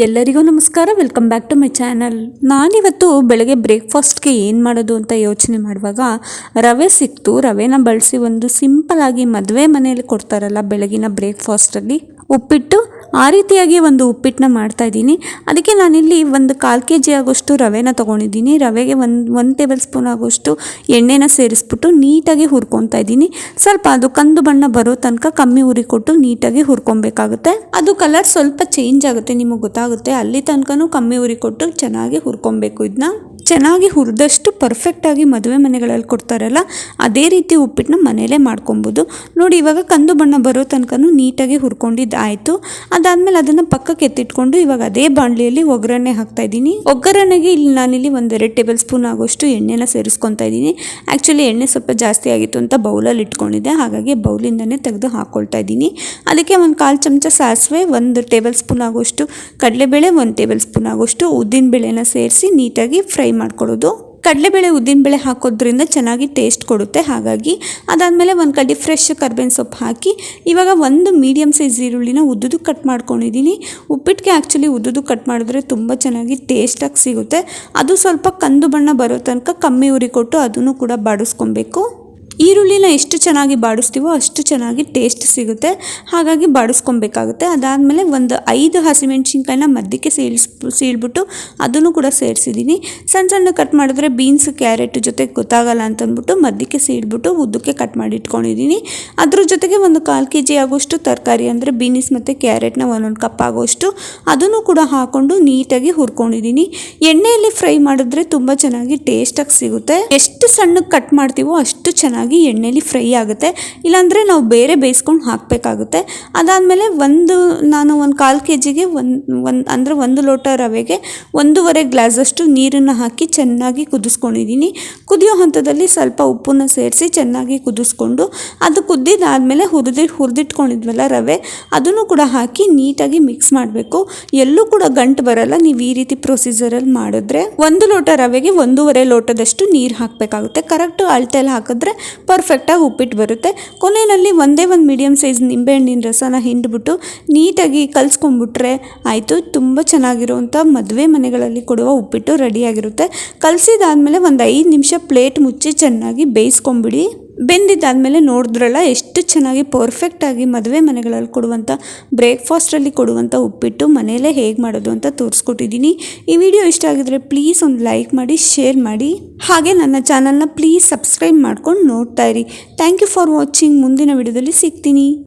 ಎಲ್ಲರಿಗೂ ನಮಸ್ಕಾರ. Welcome back to my channel. ನಾನಿವತ್ತು ಬೆಳಗ್ಗೆ ಬ್ರೇಕ್ಫಾಸ್ಟ್ಗೆ ಏನು ಮಾಡೋದು ಅಂತ ಯೋಚನೆ ಮಾಡುವಾಗ ರವೆ ಸಿಕ್ತು. ರವೆನ ಬಳಸಿ ಒಂದು ಸಿಂಪಲ್ ಆಗಿ ಮದುವೆ ಮನೆಯಲ್ಲಿ ಕೊಡ್ತಾರಲ್ಲ ಬೆಳಗಿನ ಬ್ರೇಕ್ಫಾಸ್ಟಲ್ಲಿ ಉಪ್ಪಿಟ್ಟು, ಆ ರೀತಿಯಾಗಿ ಒಂದು ಉಪ್ಪಿಟ್ಟನ್ನ ಮಾಡ್ತಾಯಿದ್ದೀನಿ. ಅದಕ್ಕೆ ನಾನಿಲ್ಲಿ ಒಂದು 1/4 kg ಆಗೋಷ್ಟು ರವೆನ ತೊಗೊಂಡಿದ್ದೀನಿ. ರವೆಗೆ ಒಂದು ಟೇಬಲ್ ಸ್ಪೂನ್ ಆಗೋಷ್ಟು ಎಣ್ಣೆನ ಸೇರಿಸ್ಬಿಟ್ಟು ನೀಟಾಗಿ ಹುರ್ಕೊತಾ ಇದ್ದೀನಿ. ಸ್ವಲ್ಪ ಅದು ಕಂದು ಬಣ್ಣ ಬರೋ ತನಕ ಕಮ್ಮಿ ಉರಿ ಕೊಟ್ಟು ನೀಟಾಗಿ ಹುರ್ಕೊಬೇಕಾಗುತ್ತೆ. ಅದು ಕಲರ್ ಸ್ವಲ್ಪ ಚೇಂಜ್ ಆಗುತ್ತೆ, ನಿಮಗೆ ಗೊತ್ತಾಗುತ್ತೆ. ಅಲ್ಲಿ ತನಕನೂ ಕಮ್ಮಿ ಉರಿ ಕೊಟ್ಟು ಚೆನ್ನಾಗಿ ಹುರ್ಕೊಬೇಕು. ಇದನ್ನ ಚೆನ್ನಾಗಿ ಹುರಿದಷ್ಟು ಪರ್ಫೆಕ್ಟಾಗಿ ಮದುವೆ ಮನೆಗಳಲ್ಲಿ ಕೊಡ್ತಾರಲ್ಲ ಅದೇ ರೀತಿ ಉಪ್ಪಿಟ್ಟನ್ನ ಮನೆಯಲ್ಲೇ ಮಾಡ್ಕೊಬೋದು. ನೋಡಿ, ಇವಾಗ ಕಂದು ಬಣ್ಣ ಬರೋ ತನಕನೂ ನೀಟಾಗಿ ಹುರ್ಕೊಂಡಿದ್ದಾಯಿತು. ಅದಾದಮೇಲೆ ಅದನ್ನು ಪಕ್ಕಕ್ಕೆ ಎತ್ತಿಟ್ಕೊಂಡು ಇವಾಗ ಅದೇ ಬಾಣಲಿಯಲ್ಲಿ ಒಗ್ಗರಣೆ ಹಾಕ್ತಾಯಿದ್ದೀನಿ. ಒಗ್ಗರಣೆಗೆ ನಾನಿಲ್ಲಿ 1-2 ಟೇಬಲ್ ಸ್ಪೂನ್ ಆಗೋಷ್ಟು ಎಣ್ಣೆನ ಸೇರಿಸ್ಕೊತಾ ಇದ್ದೀನಿ. ಆ್ಯಕ್ಚುಲಿ ಎಣ್ಣೆ ಸ್ವಲ್ಪ ಜಾಸ್ತಿ ಆಗಿತ್ತು ಅಂತ ಬೌಲಲ್ಲಿ ಇಟ್ಕೊಂಡಿದ್ದೆ, ಹಾಗಾಗಿ ಬೌಲಿಂದನೇ ತೆಗೆದು ಹಾಕ್ಕೊಳ್ತಾ ಇದ್ದೀನಿ. ಅದಕ್ಕೆ 1/4 ಚಮಚ ಸಾಸಿವೆ, 1 ಟೇಬಲ್ ಸ್ಪೂನ್ ಆಗೋಷ್ಟು ಕಡಲೆಬೇಳೆ, 1 ಟೇಬಲ್ ಸ್ಪೂನ್ ಆಗೋಷ್ಟು ಉದ್ದಿನಬೇಳೆನ ಸೇರಿಸಿ ನೀಟಾಗಿ ಫ್ರೈ ಮಾಡ್ಕೊಳ್ಳೋದು. ಕಡಲೆಬೇಳೆ ಉದ್ದಿನಬೇಳೆ ಹಾಕೋದ್ರಿಂದ ಚೆನ್ನಾಗಿ ಟೇಸ್ಟ್ ಕೊಡುತ್ತೆ. ಹಾಗಾಗಿ ಅದಾದಮೇಲೆ 1 ಕಡ್ಡಿ ಫ್ರೆಶ್ ಕರ್ಬೇವಿನ ಸೊಪ್ಪು ಹಾಕಿ ಇವಾಗ 1 ಮೀಡಿಯಮ್ ಸೈಜ್ ಈರುಳ್ಳಿನ ಉದ್ದುದು ಕಟ್ ಮಾಡ್ಕೊಂಡಿದ್ದೀನಿ. ಉಪ್ಪಿಟ್ಟಿಗೆ ಆ್ಯಕ್ಚುಲಿ ಉದ್ದುದು ಕಟ್ ಮಾಡಿದ್ರೆ ತುಂಬ ಚೆನ್ನಾಗಿ ಟೇಸ್ಟಾಗಿ ಸಿಗುತ್ತೆ. ಅದು ಸ್ವಲ್ಪ ಕಂದು ಬಣ್ಣ ಬರೋ ತನಕ ಕಮ್ಮಿ ಉರಿ ಕೊಟ್ಟು ಅದನ್ನು ಕೂಡ ಬಾಡಿಸ್ಕೊಬೇಕು. ಈರುಳ್ಳಿನ ಎಷ್ಟು ಚೆನ್ನಾಗಿ ಬಾಡಿಸ್ತೀವೋ ಅಷ್ಟು ಚೆನ್ನಾಗಿ ಟೇಸ್ಟ್ ಸಿಗುತ್ತೆ, ಹಾಗಾಗಿ ಬಾಡಿಸ್ಕೊಬೇಕಾಗುತ್ತೆ. ಅದಾದಮೇಲೆ 5 ಹಸಿಮೆಣ್ಸಿನ್ಕಾಯಿನ ಮಧ್ಯಕ್ಕೆ ಸೀಳ್ಬಿಟ್ಟು ಅದನ್ನು ಕೂಡ ಸೇರಿಸಿದ್ದೀನಿ. ಸಣ್ಣ ಕಟ್ ಮಾಡಿದ್ರೆ ಬೀನ್ಸ್, ಕ್ಯಾರೆಟ್ ಜೊತೆ ಗೊತ್ತಾಗಲ್ಲ ಅಂತಂದ್ಬಿಟ್ಟು ಮಧ್ಯಕ್ಕೆ ಸೀಳ್ಬಿಟ್ಟು ಉದ್ದಕ್ಕೆ ಕಟ್ ಮಾಡಿ ಇಟ್ಕೊಂಡಿದ್ದೀನಿ. ಅದ್ರ ಜೊತೆಗೆ 1/4 kg ಆಗೋಷ್ಟು ತರಕಾರಿ ಅಂದರೆ ಬೀನ್ಸ್ ಮತ್ತು ಕ್ಯಾರೆಟ್ನ 1 ಕಪ್ ಆಗೋಷ್ಟು ಅದನ್ನು ಕೂಡ ಹಾಕ್ಕೊಂಡು ನೀಟಾಗಿ ಹುರ್ಕೊಂಡಿದ್ದೀನಿ. ಎಣ್ಣೆಯಲ್ಲಿ ಫ್ರೈ ಮಾಡಿದ್ರೆ ತುಂಬ ಚೆನ್ನಾಗಿ ಟೇಸ್ಟಾಗಿ ಸಿಗುತ್ತೆ. ಎಷ್ಟು ಸಣ್ಣಕ್ಕೆ ಕಟ್ ಮಾಡ್ತೀವೋ ಅಷ್ಟು ಚೆನ್ನಾಗಿ ಎಣ್ಣೆಯಲ್ಲಿ ಫ್ರೈ ಆಗುತ್ತೆ. ಇಲ್ಲಾಂದರೆ ನಾವು ಬೇರೆ ಬೇಯಿಸ್ಕೊಂಡು ಹಾಕಬೇಕಾಗುತ್ತೆ. ಅದಾದಮೇಲೆ ನಾನು 1/4 kgಗೆ ಅಂದರೆ 1 ಲೋಟ ರವೆಗೆ 1.5 ಗ್ಲಾಸಷ್ಟು ನೀರನ್ನು ಹಾಕಿ ಚೆನ್ನಾಗಿ ಕುದಿಸ್ಕೊಂಡಿದ್ದೀನಿ. ಕುದಿಯೋ ಹಂತದಲ್ಲಿ ಸ್ವಲ್ಪ ಉಪ್ಪನ್ನು ಸೇರಿಸಿ ಚೆನ್ನಾಗಿ ಕುದಿಸ್ಕೊಂಡು ಅದು ಕುದ್ದಿದ್ದಾದಮೇಲೆ ಹುರಿದಿಟ್ಕೊಂಡಿದ್ವಲ್ಲ ರವೆ, ಅದನ್ನು ಕೂಡ ಹಾಕಿ ನೀಟಾಗಿ ಮಿಕ್ಸ್ ಮಾಡಬೇಕು. ಎಲ್ಲೂ ಕೂಡ ಗಂಟು ಬರಲ್ಲ ನೀವು ಈ ರೀತಿ ಪ್ರೊಸೀಜರಲ್ಲಿ ಮಾಡಿದ್ರೆ. 1 ಲೋಟ ರವೆಗೆ 1.5 ಲೋಟದಷ್ಟು ನೀರು ಹಾಕಬೇಕಾಗುತ್ತೆ. ಕರೆಕ್ಟು ಅಳತೆಯಲ್ಲಿ ಹಾಕಿದ್ರೆ ಪರ್ಫೆಕ್ಟಾಗಿ ಉಪ್ಪಿಟ್ಟು ಬರುತ್ತೆ. ಕೊನೆಯಲ್ಲಿ ಒಂದು ಮೀಡಿಯಮ್ ಸೈಜ್ ನಿಂಬೆಹಣ್ಣಿನ ರಸನ ಹಿಂಡ್ಬಿಟ್ಟು ನೀಟಾಗಿ ಕಲಿಸ್ಕೊಂಡ್ಬಿಟ್ರೆ ಆಯಿತು. ತುಂಬ ಚೆನ್ನಾಗಿರುವಂಥ ಮದುವೆ ಮನೆಗಳಲ್ಲಿ ಕೊಡುವ ಉಪ್ಪಿಟ್ಟು ರೆಡಿಯಾಗಿರುತ್ತೆ. ಕಲಸಿದಾದ್ಮೇಲೆ 5 ನಿಮಿಷ ಪ್ಲೇಟ್ ಮುಚ್ಚಿ ಚೆನ್ನಾಗಿ ಬೇಯಿಸ್ಕೊಂಬಿಡಿ. ಬೆಂದಿದ್ದಾದಮೇಲೆ ನೋಡಿದ್ರಲ್ಲ ಎಷ್ಟು ಚೆನ್ನಾಗಿ ಪರ್ಫೆಕ್ಟಾಗಿ ಮದುವೆ ಮನೆಗಳಲ್ಲಿ ಕೊಡುವಂಥ ಬ್ರೇಕ್ಫಾಸ್ಟಲ್ಲಿ ಕೊಡುವಂಥ ಉಪ್ಪಿಟ್ಟು ಮನೆಯಲ್ಲೇ ಹೇಗೆ ಮಾಡೋದು ಅಂತ ತೋರಿಸ್ಕೊಟ್ಟಿದ್ದೀನಿ. ಈ ವಿಡಿಯೋ ಇಷ್ಟ ಆಗಿದ್ರೆ ಪ್ಲೀಸ್ ಒಂದು ಲೈಕ್ ಮಾಡಿ, ಶೇರ್ ಮಾಡಿ, ಹಾಗೆ ನನ್ನ ಚಾನಲ್ನ ಪ್ಲೀಸ್ ಸಬ್ಸ್ಕ್ರೈಬ್ ಮಾಡ್ಕೊಂಡು ನೋಡ್ತಾ ಇರಿ. Thank you for watching. ಮುಂದಿನ ವಿಡಿಯೋದಲ್ಲಿ ಸಿಗ್ತೀನಿ.